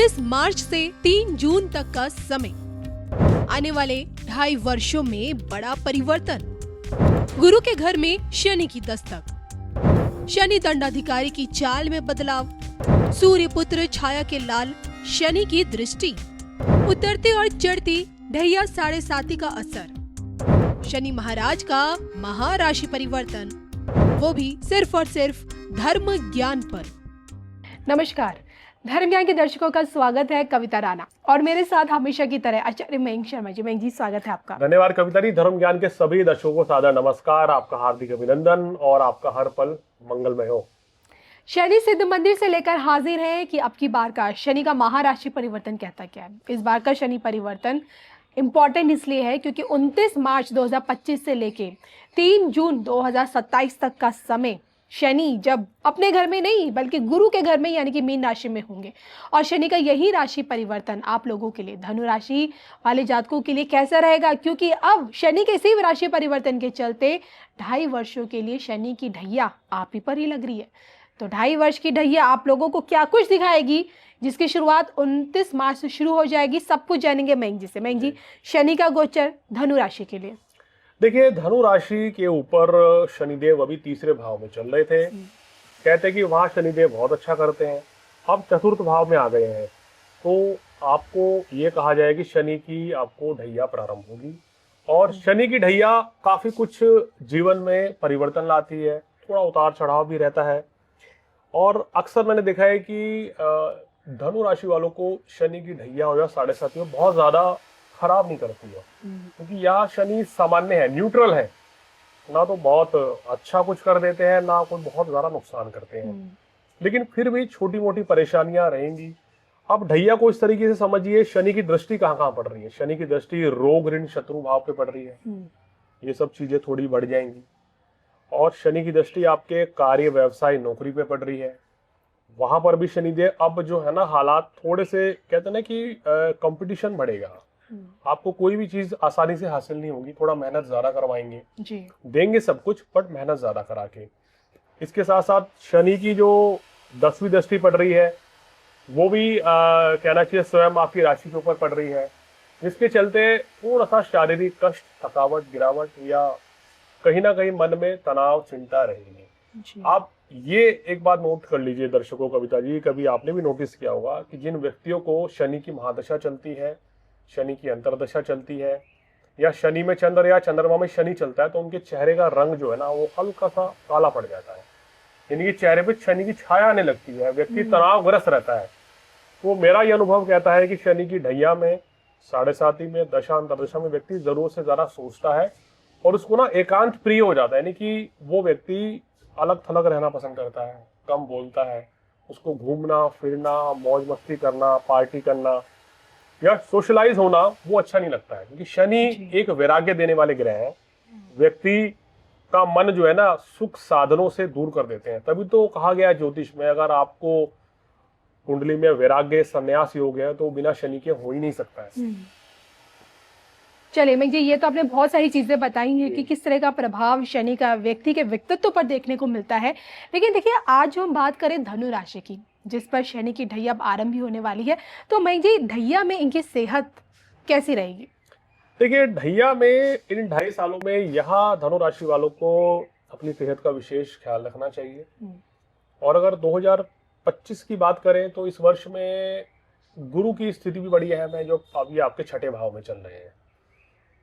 29 मार्च से 3 जून तक का समय। आने वाले 2.5 वर्षों में बड़ा परिवर्तन। गुरु के घर में शनि की दस्तक, शनि दंडाधिकारी की चाल में बदलाव, सूर्य पुत्र छाया के लाल शनि की दृष्टि, उतरते और चढ़ती ढैया 7.5 का असर, शनि महाराज का महाराशि परिवर्तन, वो भी सिर्फ और सिर्फ धर्म ज्ञान पर। नमस्कार, धर्म ज्ञान के दर्शकों का स्वागत है। कविता राणा और मेरे साथ हमेशा की तरह आचार्य मयंक शर्मा जी। मयंक जी, स्वागत है आपका। धन्यवाद कविता जी। धर्म ज्ञान के सभी दर्शकों को सादर नमस्कार, आपका हार्दिक अभिनंदन और आपका हर पल मंगलमय हो। शनि सिद्ध मंदिर से लेकर हाजिर है कि अब की बार का शनि का महाराशि परिवर्तन कहता क्या है। इस बार का शनि परिवर्तन इम्पोर्टेंट इसलिए है क्योंकि 29 मार्च 2025 से लेके 3 जून 2027 तक का समय शनि जब अपने घर में नहीं बल्कि गुरु के घर में यानी कि मीन राशि में होंगे। और शनि का यही राशि परिवर्तन आप लोगों के लिए, धनु राशि वाले जातकों के लिए कैसा रहेगा, क्योंकि अब शनि के इसी राशि परिवर्तन के चलते 2.5 वर्षों के लिए शनि की ढैया आप ही पर ही लग रही है। तो 2.5 वर्ष की ढैया आप लोगों को क्या कुछ दिखाएगी, जिसकी शुरुआत 29 मार्च से शुरू हो जाएगी। सब कुछ जानेंगे मयंक जी से। मयंक जी, शनि का गोचर धनु राशि के लिए। देखिए, धनु राशि के ऊपर शनिदेव अभी तीसरे भाव में चल रहे थे। कहते हैं कि वहां शनिदेव बहुत अच्छा करते हैं। अब चतुर्थ भाव में आ गए हैं तो आपको ये कहा जाए कि शनि की आपको ढैया प्रारंभ होगी। और शनि की ढैया काफी कुछ जीवन में परिवर्तन लाती है, थोड़ा उतार चढ़ाव भी रहता है। और अक्सर मैंने देखा है कि धनु राशि वालों को शनि की ढैया हो या 7.5 बहुत ज्यादा खराब नहीं करती है, क्योंकि यहाँ शनि सामान्य है, न्यूट्रल है। ना तो बहुत अच्छा कुछ कर देते हैं, ना कोई बहुत ज्यादा नुकसान करते हैं, लेकिन फिर भी छोटी मोटी परेशानियां रहेंगी। अब ढैया को इस तरीके से समझिए, शनि की दृष्टि कहाँ कहाँ पड़ रही है। शनि की दृष्टि रोग ऋण शत्रु भाव पे पड़ रही है, ये सब चीजें थोड़ी बढ़ जाएंगी। और शनि की दृष्टि आपके कार्य व्यवसाय नौकरी पे पड़ रही है, वहां पर भी शनिदेव अब जो है ना, हालात थोड़े से कहते हैं ना कि कंपटीशन बढ़ेगा। आपको कोई भी चीज आसानी से हासिल नहीं होगी, थोड़ा मेहनत ज्यादा करवाएंगे जी। देंगे सब कुछ बट मेहनत ज्यादा करा के। इसके साथ साथ शनि की जो 10वीं दृष्टि पड़ रही है वो भी कहना चाहिए स्वयं आपकी राशि के ऊपर पड़ रही है, जिसके चलते थोड़ा सा शारीरिक कष्ट, थकावट, गिरावट या कहीं ना कहीं मन में तनाव, चिंता रहेगी। आप ये एक बात नोट कर लीजिए दर्शकों, कविता जी, कभी आपने भी नोटिस किया होगा कि जिन व्यक्तियों को शनि की महादशा चलती है, शनि की अंतरदशा चलती है, या शनि में चंद्र या चंद्रमा में शनि चलता है, तो उनके चेहरे का रंग जो है ना वो हल्का सा काला पड़ जाता है, यानी कि चेहरे पे शनि की छाया आने लगती है, व्यक्ति तनावग्रस्त रहता है। तो मेरा ये अनुभव कहता है कि शनि की ढैया में, 7.5 में, दशा अंतरदशा में व्यक्ति जरूरत से ज्यादा सोचता है और उसको ना एकांत प्रिय हो जाता है, यानी कि वो व्यक्ति अलग थलग रहना पसंद करता है, कम बोलता है। उसको घूमना फिरना, मौज मस्ती करना, पार्टी करना या सोशलाइज होना वो अच्छा नहीं लगता है, क्योंकि शनि एक वैराग्य देने वाले ग्रह हैं। व्यक्ति का मन जो है ना सुख साधनों से दूर कर देते हैं। तभी तो कहा गया है ज्योतिष में, अगर आपको कुंडली में वैराग्य संन्यास योग है तो बिना शनि के हो ही नहीं सकता है। चलिए मयंक जी, ये तो आपने बहुत सारी चीजें बताई हैं कि किस तरह का प्रभाव शनि का व्यक्ति के व्यक्तित्व पर देखने को मिलता है। लेकिन देखिए, आज जो हम बात करें धनु राशि की, जिस पर शनि की ढैया अब आरंभ भी होने वाली है, तो मयंक जी, ढैया में इनकी सेहत कैसी रहेगी? देखिए, ढैया में इन 2.5 सालों में यहाँ धनु राशि वालों को अपनी सेहत का विशेष ख्याल रखना चाहिए। और अगर 2025 की बात करें तो इस वर्ष में गुरु की स्थिति भी बड़ी अहम है, जो अभी आपके 6ठे भाव में चल रहे हैं।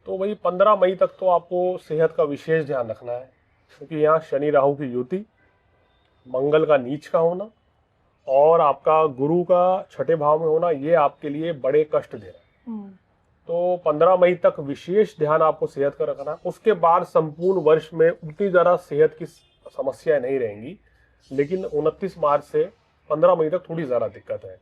तो वही 15 मई तक तो आपको सेहत का विशेष ध्यान रखना है, क्योंकि यहाँ शनि राहु की युति, मंगल का नीच का होना और आपका गुरु का 6ठे भाव में होना, ये आपके लिए बड़े कष्ट दे रहा है। तो 15 मई तक विशेष ध्यान आपको सेहत का रखना। उसके बाद संपूर्ण वर्ष में उतनी ज़्यादा सेहत की समस्याएं नहीं रहेंगी, लेकिन 29 मार्च से 15 मई तक थोड़ी ज़्यादा दिक्कत है।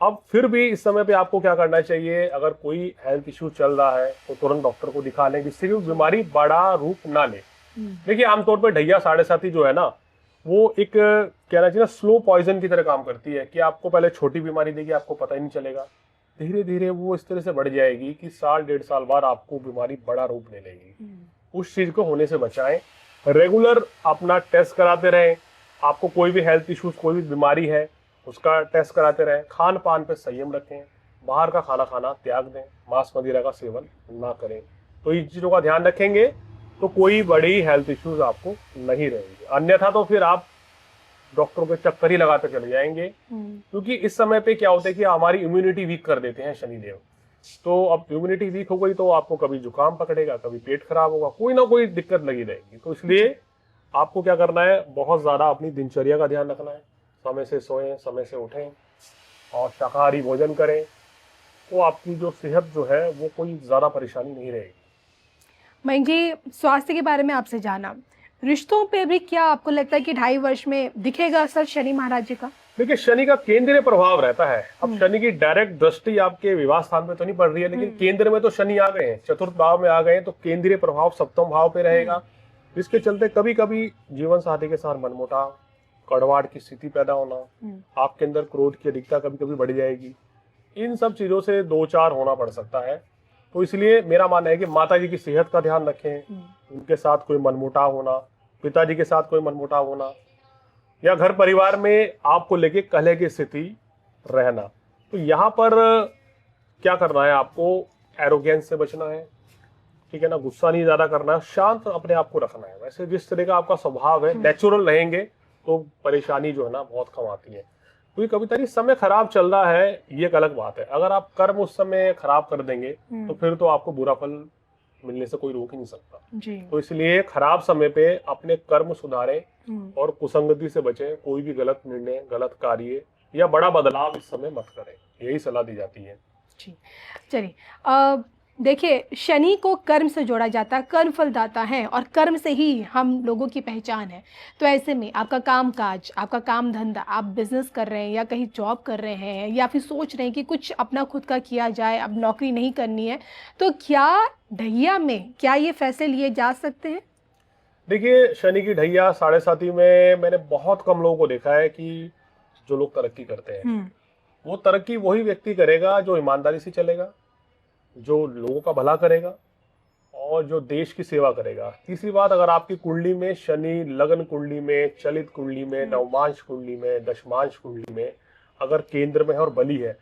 अब फिर भी इस समय पे आपको क्या करना चाहिए, अगर कोई हेल्थ इश्यू चल रहा है तो तुरंत डॉक्टर को दिखा लें, जिससे कि बीमारी बड़ा रूप ना ले। देखिए, आमतौर पर ढैया 7.5 जो है ना, वो एक कहना चाहिए ना स्लो पॉइजन की तरह काम करती है, कि आपको पहले छोटी बीमारी देगी, आपको पता ही नहीं चलेगा, धीरे धीरे वो इस तरह से बढ़ जाएगी कि 1.5 साल बाद आपको बीमारी बड़ा रूप ले लेगी। उस चीज को होने से बचाएं, रेगुलर अपना टेस्ट कराते रहें। आपको कोई भी हेल्थ इश्यूज, कोई भी बीमारी है, उसका टेस्ट कराते रहें। खान पान पे संयम रखें, बाहर का खाना खाना त्याग दें, मांस मदिरा का सेवन ना करें। तो इन चीज़ों का ध्यान रखेंगे तो कोई बड़ी हेल्थ इश्यूज आपको नहीं रहेंगे। अन्यथा तो फिर आप डॉक्टरों के चक्कर ही लगाते चले जाएंगे, क्योंकि इस समय पे क्या होता है कि हमारी इम्यूनिटी वीक कर देते हैं शनिदेव। तो अब इम्यूनिटी वीक हो गई तो आपको कभी जुकाम पकड़ेगा, कभी पेट खराब होगा, कोई ना कोई दिक्कत लगी रहेगी। तो इसलिए आपको क्या करना है, बहुत ज्यादा अपनी दिनचर्या का ध्यान रखना है। समय से सोएं, समय से उठें और शाकाहारी भोजन करें, तो आपकी जो सेहत जो है वो कोई ज्यादा परेशानी नहीं रहेगी। मयंक जी, स्वास्थ्य के बारे में आपसे जाना, रिश्तों पे भी क्या आपको लगता है कि 2.5 वर्ष में दिखेगा असर शनि महाराज जी का? देखिए, शनि का केंद्रीय प्रभाव रहता है। अब शनि की डायरेक्ट दृष्टि आपके विवाह स्थान पे तो नहीं पड़ रही है, लेकिन केंद्र में तो शनि आ गए हैं, चतुर्थ भाव में आ गए हैं, तो केंद्रीय प्रभाव सप्तम भाव पे रहेगा, जिसके चलते कभी कभी जीवन साथी के साथ मनमुटाव, कड़वाहट की स्थिति पैदा होना, आपके अंदर क्रोध की अधिकता कभी कभी बढ़ जाएगी। इन सब चीजों से दो चार होना पड़ सकता है। तो इसलिए मेरा मानना है कि माता जी की सेहत का ध्यान रखें, उनके साथ कोई मनमुटाव होना, पिताजी के साथ कोई मनमुटाव होना, या घर परिवार में आपको लेके कलह की स्थिति रहना। तो यहाँ पर क्या करना है, आपको एरोगेंस से बचना है, ठीक है ना, गुस्सा नहीं ज्यादा करना है, शांत अपने आप को रखना है। वैसे जिस तरह का आपका स्वभाव है, नेचुरल रहेंगे तो परेशानी जो है ना बहुत कम आती है। क्योंकि कभी तरी समय खराब चल रहा है, ये एक अलग बात है। अगर आप कर्म उस समय खराब कर देंगे तो फिर तो आपको बुरा फल मिलने से कोई रोक ही नहीं सकता जी। तो इसलिए खराब समय पे अपने कर्म सुधारें और कुसंगति से बचें। कोई भी गलत निर्णय, गलत कार्य या बड़ा बदलाव इस समय मत करें, यही सलाह दी जाती है। जी, चलिए, देखिए, शनि को कर्म से जोड़ा जाता है, कर्म फलदाता है और कर्म से ही हम लोगों की पहचान है। तो ऐसे में आपका काम काज, आपका काम धंधा, आप बिजनेस कर रहे हैं या कहीं जॉब कर रहे हैं या फिर सोच रहे हैं कि कुछ अपना खुद का किया जाए, अब नौकरी नहीं करनी है, तो क्या ढैया में क्या ये फैसले लिए जा सकते हैं? देखिए, शनि की ढैया 7.5 में मैंने बहुत कम लोगों को देखा है कि जो लोग तरक्की करते हैं। वो तरक्की वही व्यक्ति करेगा जो ईमानदारी से चलेगा, जो लोगों का भला करेगा और जो देश की सेवा करेगा। तीसरी बात, अगर आपकी कुंडली में शनि लग्न कुंडली में, चलित कुंडली में, नवमांश कुंडली में, दशमांश कुंडली में अगर केंद्र में है और बली है,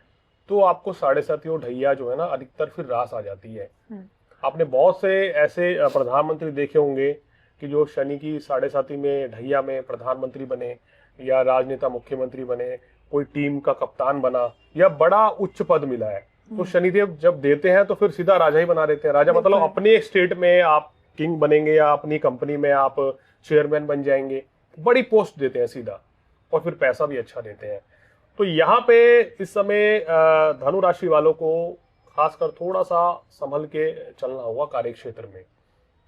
तो आपको 7.5 और ढैया जो है ना अधिकतर फिर रास आ जाती है। आपने बहुत से ऐसे प्रधानमंत्री देखे होंगे कि जो शनि की 7.5 में ढैया में प्रधानमंत्री बने या राजनेता मुख्यमंत्री बने, कोई टीम का कप्तान बना या बड़ा उच्च पद मिला है। तो शनिदेव जब देते हैं तो फिर सीधा राजा ही बना देते हैं। राजा मतलब अपने स्टेट में आप किंग बनेंगे या अपनी कंपनी में आप चेयरमैन बन जाएंगे, बड़ी पोस्ट देते हैं सीधा, और फिर पैसा भी अच्छा देते हैं। तो यहाँ पे इस समय धनु राशि वालों को खासकर थोड़ा सा संभल के चलना होगा। कार्य क्षेत्र में,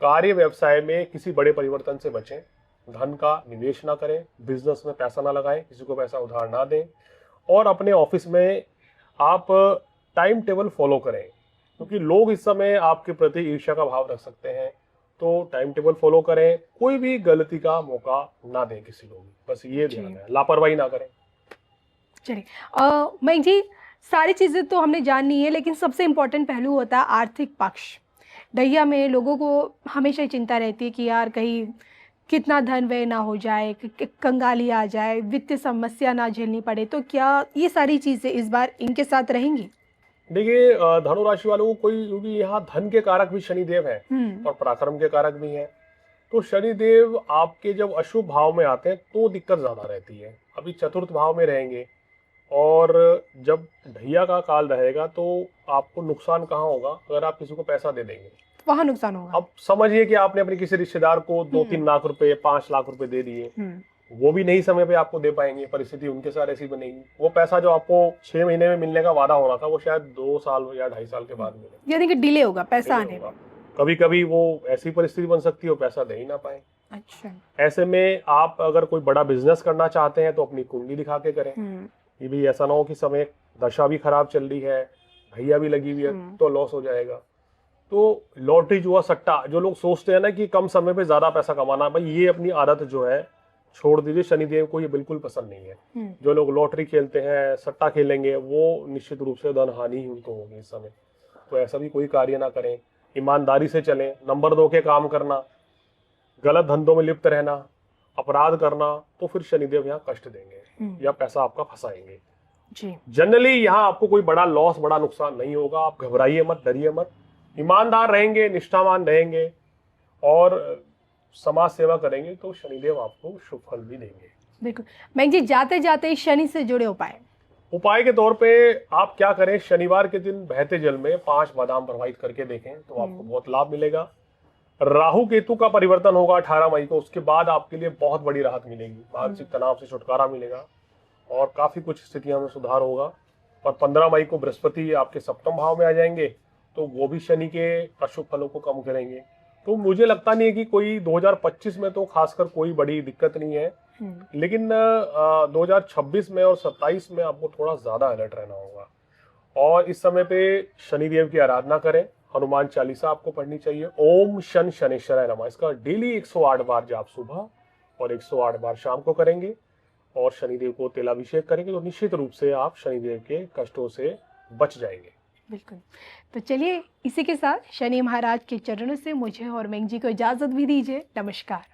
कार्य व्यवसाय में किसी बड़े परिवर्तन से बचें, धन का निवेश ना करें, बिजनेस में पैसा ना लगाएं, किसी को पैसा उधार ना दें, और अपने ऑफिस में आप टाइम टेबल फॉलो करें, क्योंकि लोग इस समय आपके प्रति ईर्ष्या का भाव रख सकते हैं। तो टाइम टेबल फॉलो करें, कोई भी गलती का मौका ना दें किसी को भी, बस ये ध्यान है, लापरवाही ना करें। चलिए, मयंक जी, सारी चीज़ें तो हमने जान ली है, लेकिन सबसे इम्पोर्टेंट पहलू होता है आर्थिक पक्ष। ढैया में लोगों को हमेशा चिंता रहती है कि यार कहीं कितना धन व्यय ना हो जाए, कंगाली आ जाए, वित्तीय समस्या ना झेलनी पड़े। तो क्या ये सारी चीज़ें इस बार इनके साथ रहेंगी? देखिए, धनु राशि वालों को कोई, क्योंकि यहाँ धन के कारक भी शनिदेव है और पराक्रम के कारक भी हैं, तो शनिदेव आपके जब अशुभ भाव में आते हैं तो दिक्कत ज्यादा रहती है। अभी चतुर्थ भाव में रहेंगे और जब ढैया का काल रहेगा तो आपको नुकसान कहाँ होगा, अगर आप किसी को पैसा दे देंगे वहाँ नुकसान होगा। अब समझिए कि आपने अपने किसी रिश्तेदार को 2-3 लाख रुपए, 5 लाख रुपए दे दिए, वो भी नहीं समय पे आपको दे पाएंगे, परिस्थिति उनके साथ ऐसी बनेगी। वो पैसा जो आपको 6 महीने में मिलने का वादा हो रहा था, वो शायद 2 साल या 2.5 साल के बाद मिले, यानी कि डिले होगा पैसा आने में। कभी कभी वो ऐसी परिस्थिति बन सकती है वो पैसा दे ही ना पाए। अच्छा, ऐसे में आप अगर कोई बड़ा बिजनेस करना चाहते हैं तो अपनी कुंडली दिखा के करें। ये भी ऐसा ना हो कि समय दशा भी खराब चल रही है, भैया भी लगी हुई है तो लॉस हो जाएगा। तो लॉटरी, जुआ, सट्टा, जो लोग सोचते हैं ना कि कम समय पे ज्यादा पैसा कमाना, भाई ये अपनी आदत जो है छोड़ दीजिए। शनिदेव को ये बिल्कुल पसंद नहीं है। जो लोग लॉटरी खेलते हैं, सट्टा खेलेंगे, वो निश्चित रूप से धन हानि ही उनको होगी इस समय। तो ऐसा भी कोई कार्य ना करें, ईमानदारी से चलें, नंबर 2 के काम करना, गलत धंधों में लिप्त रहना, अपराध करना, तो फिर शनिदेव यहाँ कष्ट देंगे या पैसा आपका फंसाएंगे। जी। जनरली यहाँ आपको कोई बड़ा लॉस, बड़ा नुकसान नहीं होगा। आप घबराइए मत, डरिए मत, ईमानदार रहेंगे, निष्ठावान रहेंगे और समाज सेवा करेंगे तो शनिदेव आपको शुभ फल भी देंगे। बिल्कुल। मैं जी, जाते जाते शनि से जुड़े उपाय के तौर पे आप क्या करें, शनिवार के दिन बहते जल में 5 बादाम प्रवाहित करके देखें तो आपको बहुत लाभ मिलेगा। राहु केतु का परिवर्तन होगा 18 मई को, उसके बाद आपके लिए बहुत बड़ी राहत मिलेगी, मानसिक तनाव से छुटकारा मिलेगा और काफी कुछ स्थितियों में सुधार होगा। और 15 मई को बृहस्पति आपके सप्तम भाव में आ जाएंगे तो वो भी शनि के अशुभ फलों को कम करेंगे। तो मुझे लगता नहीं है कि कोई 2025 में तो खासकर कोई बड़ी दिक्कत नहीं है, लेकिन 2026 में और 27 में आपको थोड़ा ज्यादा अलर्ट रहना होगा। और इस समय पे शनिदेव की आराधना करें, हनुमान चालीसा आपको पढ़नी चाहिए। ओम शन शनेश्वराय नमः, इसका डेली 108 बार जाप सुबह और 108 बार शाम को करेंगे और शनिदेव को तेलाभिषेक करेंगे तो निश्चित रूप से आप शनिदेव के कष्टों से बच जाएंगे। बिल्कुल। तो चलिए, इसी के साथ शनि महाराज के चरणों से मुझे और मेंग जी को इजाजत भी दीजिए। नमस्कार।